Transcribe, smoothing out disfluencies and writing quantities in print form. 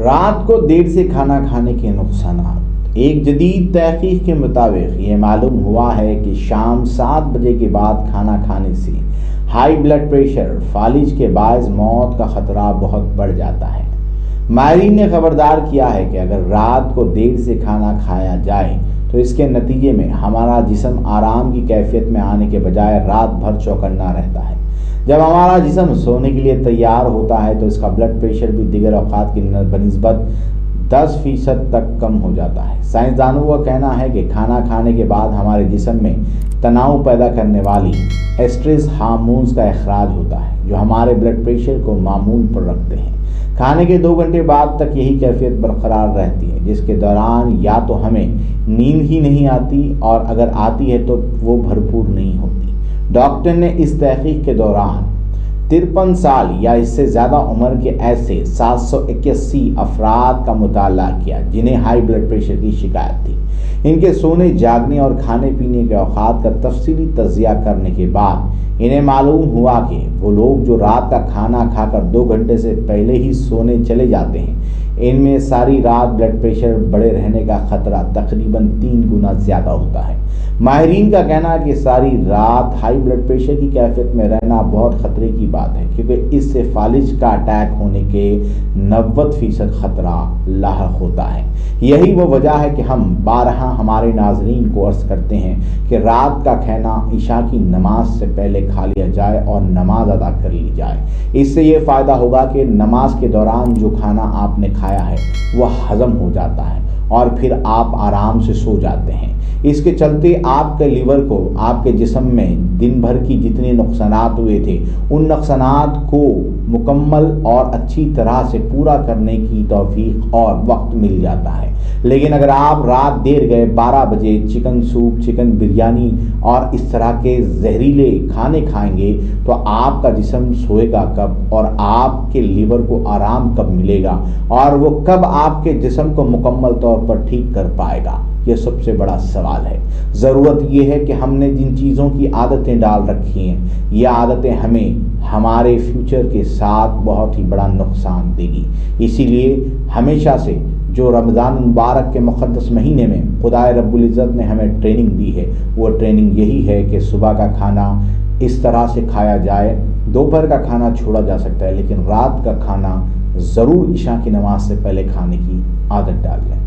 رات کو دیر سے کھانا کھانے کے نقصانات۔ ایک جدید تحقیق کے مطابق یہ معلوم ہوا ہے کہ شام 7 بجے کے بعد کھانا کھانے سے ہائی بلڈ پریشر، فالج کے باعث موت کا خطرہ بہت بڑھ جاتا ہے۔ ماہرین نے خبردار کیا ہے کہ اگر رات کو دیر سے کھانا کھایا جائے تو اس کے نتیجے میں ہمارا جسم آرام کی کیفیت میں آنے کے بجائے رات بھر چوکنا رہتا ہے۔ جب ہمارا جسم سونے کے لیے تیار ہوتا ہے تو اس کا بلڈ پریشر بھی دیگر اوقات کی بنسبت 10% تک کم ہو جاتا ہے۔ سائنسدانوں کا کہنا ہے کہ کھانا کھانے کے بعد ہمارے جسم میں تناؤ پیدا کرنے والی اسٹریس ہارمونز کا اخراج ہوتا ہے، جو ہمارے بلڈ پریشر کو معمول پر رکھتے ہیں۔ کھانے کے 2 گھنٹے بعد تک یہی کیفیت برقرار رہتی ہے، جس کے دوران یا تو ہمیں نیند ہی نہیں آتی اور اگر آتی ہے تو وہ بھرپور نہیں ہوتی۔ ڈاکٹر نے اس تحقیق کے دوران 53 سال یا اس سے زیادہ عمر کے ایسے 781 افراد کا مطالعہ کیا جنہیں ہائی بلڈ پریشر کی شکایت تھی۔ ان کے سونے، جاگنے اور کھانے پینے کے اوقات کا تفصیلی تجزیہ کرنے کے بعد انہیں معلوم ہوا کہ وہ لوگ جو رات کا کھانا کھا کر 2 گھنٹے سے پہلے ہی سونے چلے جاتے ہیں، ان میں ساری رات بلڈ پریشر بڑھے رہنے کا خطرہ تقریباً 3 گنا زیادہ ہوتا ہے۔ ماہرین کا کہنا ہے کہ ساری رات ہائی بلڈ پریشر کی کیفیت میں رہنا بہت خطرے کی بات ہے، کیونکہ اس سے فالج کا اٹیک ہونے کے 90% خطرہ لاحق ہوتا ہے۔ یہی وہ وجہ ہے کہ ہم بارہا ہمارے ناظرین کو عرض کرتے ہیں کہ رات کا کھانا عشاء کی نماز سے پہلے کھا لیا جائے اور نماز ادا کر لی جائے۔ اس سے یہ فائدہ ہوگا کہ نماز کے دوران جو کھانا آپ نے کھایا ہے وہ ہضم ہو جاتا ہے اور پھر آپ آرام سے سو جاتے ہیں۔ اس کے چلتے آپ کے لیور کو آپ کے جسم میں دن بھر کی جتنے نقصانات ہوئے تھے ان نقصانات کو مکمل اور اچھی طرح سے پورا کرنے کی توفیق اور وقت مل جاتا ہے۔ لیکن اگر آپ رات دیر گئے 12 بجے چکن سوپ، چکن بریانی اور اس طرح کے زہریلے کھانے کھائیں گے تو آپ کا جسم سوئے گا کب اور آپ کے لیور کو آرام کب ملے گا اور وہ کب آپ کے جسم کو مکمل طور پر ٹھیک کر پائے گا؟ یہ سب سے بڑا سوال ہے۔ ضرورت یہ ہے کہ ہم نے جن چیزوں کی عادتیں ڈال رکھی ہیں یہ عادتیں ہمیں ہمارے فیوچر کے ساتھ بہت ہی بڑا نقصان دے گی۔ اسی لیے ہمیشہ سے جو رمضان مبارک کے مقدس مہینے میں خدائے رب العزت نے ہمیں ٹریننگ دی ہے وہ ٹریننگ یہی ہے کہ صبح کا کھانا اس طرح سے کھایا جائے، دوپہر کا کھانا چھوڑا جا سکتا ہے لیکن رات کا کھانا ضرور عشاء کی نماز سے پہلے کھانے کی عادت ڈال لیں۔